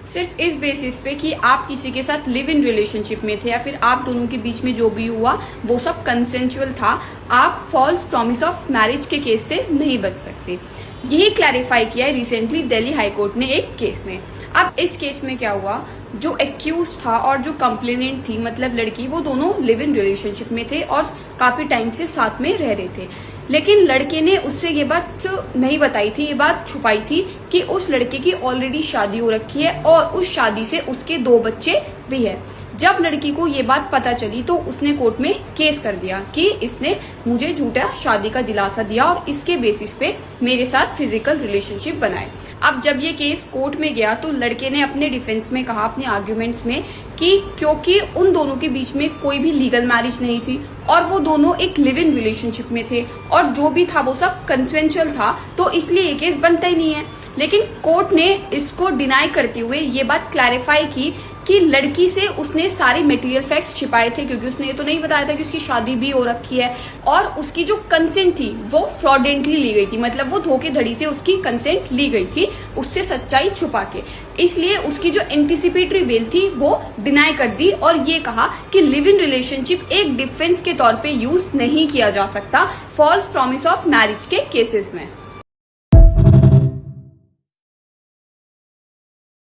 सिर्फ इस बेसिस पे कि आप किसी के साथ लिव इन रिलेशनशिप में थे या फिर आप दोनों के बीच में जो भी हुआ वो सब कंसेंचुअल था, आप फॉल्स प्रॉमिस ऑफ मैरिज के केस से नहीं बच सकते। यही क्लैरिफाई किया है रिसेंटली दिल्ली हाई कोर्ट ने एक केस में। अब इस केस में क्या हुआ, जो एक्यूज था और जो कंप्लेनेंट थी मतलब लड़की, वो दोनों लिव इन रिलेशनशिप में थे और काफी टाइम से साथ में रह रहे थे। लेकिन लड़के ने उससे ये बात नहीं बताई थी, ये बात छुपाई थी कि उस लड़के की ऑलरेडी शादी हो रखी है और उस शादी से उसके 2 बच्चे भी है। जब लड़की को ये बात पता चली तो उसने कोर्ट में केस कर दिया कि इसने मुझे झूठा शादी का दिलासा दिया और इसके बेसिस पे मेरे साथ फिजिकल रिलेशनशिप बनाए। अब जब ये केस कोर्ट में गया तो लड़के ने अपने डिफेंस में कहा, अपने आर्ग्यूमेंट्स में, कि क्योंकि उन दोनों के बीच में कोई भी लीगल मैरिज नहीं थी और वो दोनों एक लिव इन रिलेशनशिप में थे और जो भी था वो सब कंसेंचुअल था, तो इसलिए ये केस बनता ही नहीं है। लेकिन कोर्ट ने इसको डिनाई करते हुए ये बात क्लैरिफाई की कि लड़की से उसने सारे मटेरियल फैक्ट्स छिपाए थे, क्योंकि उसने ये तो नहीं बताया था कि उसकी शादी भी हो रखी है और उसकी जो कंसेंट थी वो फ्रॉडेंटली ली गई थी, मतलब वो धोखेधड़ी से उसकी कंसेंट ली गई थी उससे सच्चाई छुपा के। इसलिए उसकी जो एंटिसिपेटरी बेल थी वो डिनाई कर दी और ये कहा कि लिव इन रिलेशनशिप एक डिफेंस के तौर पे यूज नहीं किया जा सकता फॉल्स प्रॉमिस ऑफ मैरिज के केसेस में।